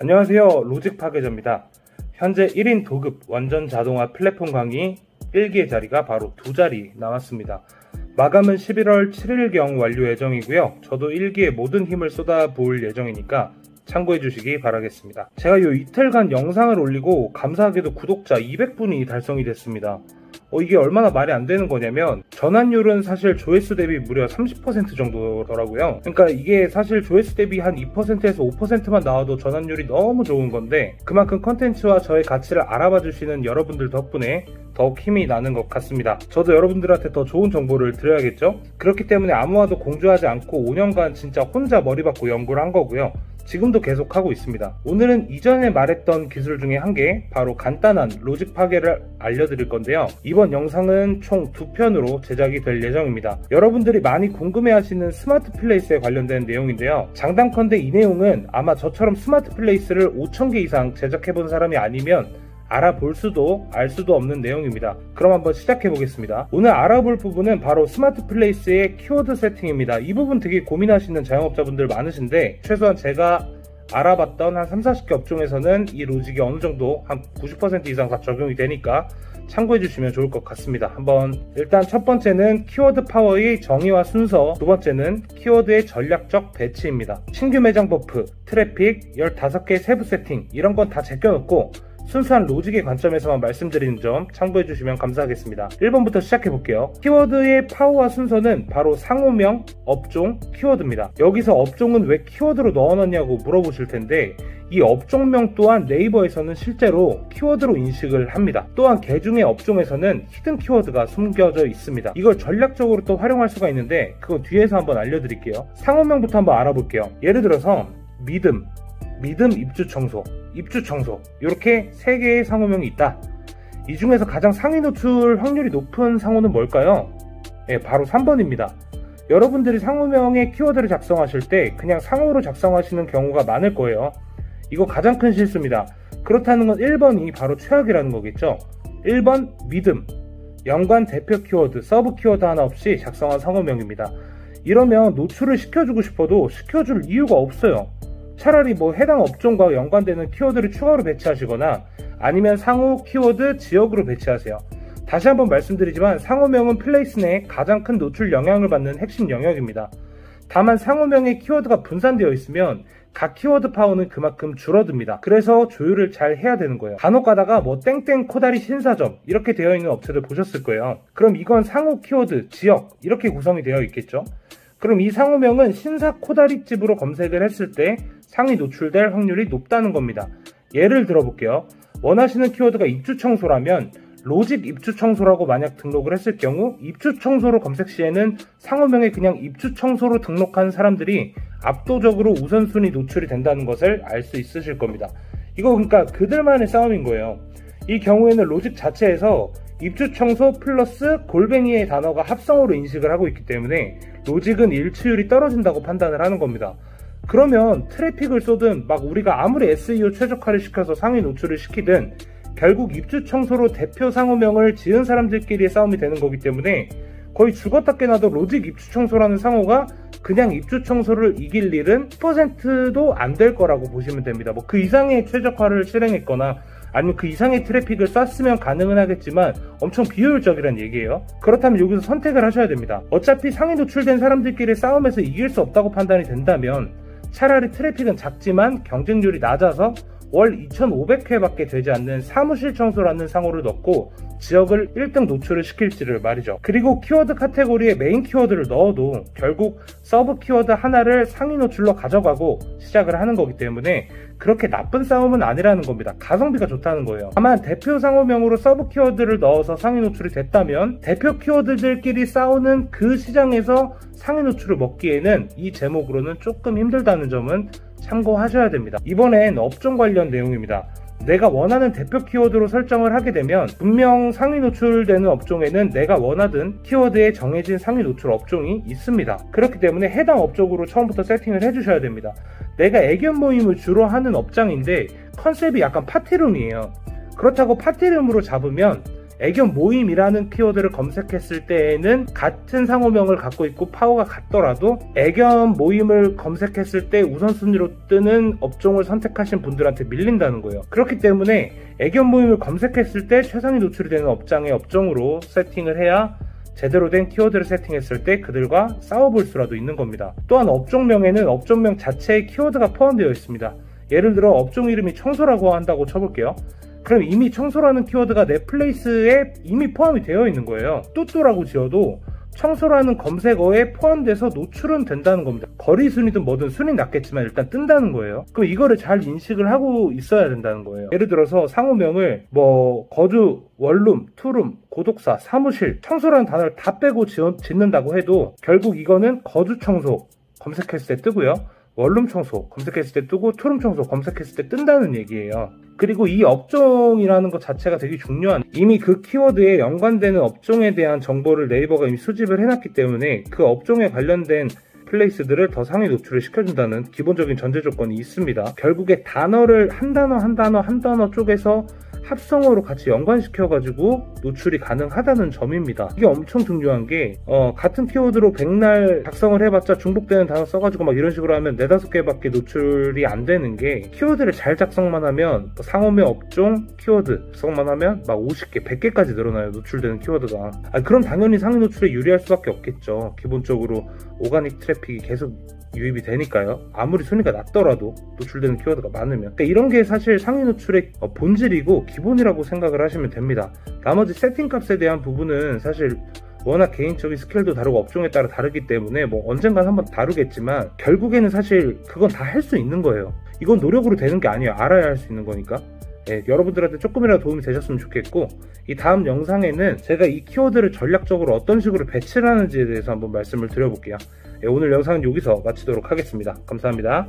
안녕하세요, 로직 파괴자입니다. 현재 1인 도급 완전 자동화 플랫폼 강의 1기의 자리가 바로 2자리 남았습니다. 마감은 11월 7일경 완료 예정이고요. 저도 1기에 모든 힘을 쏟아부을 예정이니까 참고해 주시기 바라겠습니다. 제가 이 이틀간 영상을 올리고 감사하게도 구독자 200분이 달성이 됐습니다. 이게 얼마나 말이 안 되는 거냐면 전환율은 사실 조회수 대비 무려 30% 정도더라고요. 그러니까 이게 사실 조회수 대비 한 2%에서 5%만 나와도 전환율이 너무 좋은 건데, 그만큼 컨텐츠와 저의 가치를 알아봐 주시는 여러분들 덕분에 더욱 힘이 나는 것 같습니다. 저도 여러분들한테 더 좋은 정보를 드려야겠죠? 그렇기 때문에 아무와도 공조하지 않고 5년간 진짜 혼자 머리 박고 연구를 한 거고요. 지금도 계속 하고 있습니다. 오늘은 이전에 말했던 기술 중에 한 개, 바로 간단한 로직 파괴를 알려드릴 건데요. 이번 영상은 총 2편으로 제작이 될 예정입니다. 여러분들이 많이 궁금해하시는 스마트 플레이스에 관련된 내용인데요. 장담컨대 이 내용은 아마 저처럼 스마트 플레이스를 5,000개 이상 제작해본 사람이 아니면 알아볼 수도 알 수도 없는 내용입니다. 그럼 한번 시작해 보겠습니다. 오늘 알아볼 부분은 바로 스마트 플레이스의 키워드 세팅입니다. 이 부분 되게 고민하시는 자영업자분들 많으신데, 최소한 제가 알아봤던 한 30-40개 업종에서는 이 로직이 어느 정도 한 90% 이상 다 적용이 되니까 참고해 주시면 좋을 것 같습니다. 한번 일단 첫 번째는 키워드 파워의 정의와 순서, 두 번째는 키워드의 전략적 배치입니다. 신규 매장 버프, 트래픽, 15개 세부 세팅, 이런 건 다 제껴놓고 순수한 로직의 관점에서만 말씀드리는 점 참고해 주시면 감사하겠습니다. 1번부터 시작해 볼게요. 키워드의 파워와 순서는 바로 상호명, 업종, 키워드입니다. 여기서 업종은 왜 키워드로 넣어놨냐고 물어보실 텐데, 이 업종명 또한 네이버에서는 실제로 키워드로 인식을 합니다. 또한 개중의 업종에서는 히든 키워드가 숨겨져 있습니다. 이걸 전략적으로 또 활용할 수가 있는데, 그건 뒤에서 한번 알려드릴게요. 상호명부터 한번 알아볼게요. 예를 들어서 믿음 입주 청소, 이렇게 3개의 상호명이 있다. 이 중에서 가장 상위 노출 확률이 높은 상호는 뭘까요? 바로 3번입니다. 여러분들이 상호명의 키워드를 작성하실 때 그냥 상호로 작성하시는 경우가 많을 거예요. 이거 가장 큰 실수입니다. 그렇다는 건 1번이 바로 최악이라는 거겠죠. 1번 믿음, 연관 대표 키워드, 서브 키워드 하나 없이 작성한 상호명입니다. 이러면 노출을 시켜주고 싶어도 시켜줄 이유가 없어요. 차라리 해당 업종과 연관되는 키워드를 추가로 배치하시거나 아니면 상호 키워드 지역으로 배치하세요. 다시 한번 말씀드리지만 상호명은 플레이스 내에 가장 큰 노출 영향을 받는 핵심 영역입니다. 다만 상호명의 키워드가 분산되어 있으면 각 키워드 파워는 그만큼 줄어듭니다. 그래서 조율을 잘 해야 되는 거예요. 간혹 가다가 땡땡 코다리 신사점 이렇게 되어 있는 업체들 보셨을 거예요. 그럼 이건 상호 키워드, 지역 이렇게 구성이 되어 있겠죠. 그럼 이 상호명은 신사 코다리집으로 검색을 했을 때 상위 노출될 확률이 높다는 겁니다. 예를 들어볼게요. 원하시는 키워드가 입주 청소라면 로직 입주 청소라고 만약 등록을 했을 경우 입주 청소로 검색 시에는 상호명에 그냥 입주 청소로 등록한 사람들이 압도적으로 우선순위 노출이 된다는 것을 알 수 있으실 겁니다. 이거 그러니까 그들만의 싸움인 거예요. 이 경우에는 로직 자체에서 입주 청소 플러스 골뱅이의 단어가 합성어로 인식을 하고 있기 때문에 로직은 일치율이 떨어진다고 판단을 하는 겁니다. 그러면 트래픽을 쏘든 우리가 아무리 SEO 최적화를 시켜서 상위 노출을 시키든 결국 입주 청소로 대표 상호명을 지은 사람들끼리의 싸움이 되는 거기 때문에 거의 죽었다 깨나도 로직 입주 청소라는 상호가 그냥 입주 청소를 이길 일은 10%도 안 될 거라고 보시면 됩니다. 그 이상의 최적화를 실행했거나 아니면 그 이상의 트래픽을 쐈으면 가능은 하겠지만 엄청 비효율적이라는 얘기예요. 그렇다면 여기서 선택을 하셔야 됩니다. 어차피 상위 노출된 사람들끼리 싸움에서 이길 수 없다고 판단이 된다면 차라리 트래픽은 작지만 경쟁률이 낮아서 월 2,500회 밖에 되지 않는 사무실 청소라는 상호를 넣고 지역을 1등 노출을 시킬지를 말이죠. 그리고 키워드 카테고리에 메인 키워드를 넣어도 결국 서브 키워드 하나를 상위 노출로 가져가고 시작을 하는 거기 때문에 그렇게 나쁜 싸움은 아니라는 겁니다. 가성비가 좋다는 거예요. 다만 대표 상호명으로 서브 키워드를 넣어서 상위 노출이 됐다면 대표 키워드들끼리 싸우는 그 시장에서 상위 노출을 먹기에는 이 제목으로는 조금 힘들다는 점은 참고하셔야 됩니다. 이번엔 업종 관련 내용입니다. 내가 원하는 대표 키워드로 설정을 하게 되면 분명 상위 노출되는 업종에는 내가 원하던 키워드에 정해진 상위 노출 업종이 있습니다. 그렇기 때문에 해당 업종으로 처음부터 세팅을 해주셔야 됩니다. 내가 애견 모임을 주로 하는 업장인데 컨셉이 약간 파티룸이에요. 그렇다고 파티룸으로 잡으면 애견 모임이라는 키워드를 검색했을 때에는 같은 상호명을 갖고 있고 파워가 같더라도 애견 모임을 검색했을 때 우선순위로 뜨는 업종을 선택하신 분들한테 밀린다는 거예요. 그렇기 때문에 애견 모임을 검색했을 때 최상위 노출이 되는 업장의 업종으로 세팅을 해야 제대로 된 키워드를 세팅했을 때 그들과 싸워볼 수라도 있는 겁니다. 또한 업종명에는 업종명 자체의 키워드가 포함되어 있습니다. 예를 들어 업종 이름이 청소라고 한다고 쳐볼게요. 그럼 이미 청소라는 키워드가 내 플레이스에 이미 포함이 되어 있는 거예요. 뚜뚜라고 지어도 청소라는 검색어에 포함돼서 노출은 된다는 겁니다. 거리 순위든 뭐든 순위 낮겠지만 일단 뜬다는 거예요. 그럼 이거를 잘 인식을 하고 있어야 된다는 거예요. 예를 들어서 상호명을 뭐 거주, 원룸, 투룸, 고독사, 사무실, 청소라는 단어를 다 빼고 짓는다고 해도 결국 이거는 거주 청소 검색했을 때 뜨고요, 원룸 청소 검색했을 때 뜨고 투룸 청소 검색했을 때 뜬다는 얘기예요. 그리고 이 업종이라는 것 자체가 되게 중요한, 이미 그 키워드에 연관되는 업종에 대한 정보를 네이버가 이미 수집을 해놨기 때문에 그 업종에 관련된 플레이스들을 더 상위 노출을 시켜준다는 기본적인 전제 조건이 있습니다. 결국에 단어를 한 단어 쪽에서 합성어로 같이 연관시켜가지고 노출이 가능하다는 점입니다. 이게 엄청 중요한 게 같은 키워드로 백날 작성을 해봤자 중복되는 단어 써가지고 막 이런 식으로 하면 4-5개밖에 노출이 안 되는 게, 키워드를 잘 작성만 하면 상호명 업종 키워드 작성만 하면 막 50개, 100개까지 늘어나요. 노출되는 키워드가. 그럼 당연히 상위 노출에 유리할 수밖에 없겠죠. 기본적으로 오가닉 트래픽이 계속 유입이 되니까요. 아무리 순위가 낮더라도 노출되는 키워드가 많으면. 그러니까 이런 게 사실 상위 노출의 본질이고 기본이라고 생각을 하시면 됩니다. 나머지 세팅값에 대한 부분은 사실 워낙 개인적인 스킬도 다르고 업종에 따라 다르기 때문에 뭐 언젠간 한번 다루겠지만, 결국에는 사실 그건 다 할 수 있는 거예요. 이건 노력으로 되는 게 아니에요. 알아야 할 수 있는 거니까. 여러분들한테 조금이라도 도움이 되셨으면 좋겠고, 이 다음 영상에는 제가 이 키워드를 전략적으로 어떤 식으로 배치를 하는지에 대해서 한번 말씀을 드려볼게요. 오늘 영상은 여기서 마치도록 하겠습니다. 감사합니다.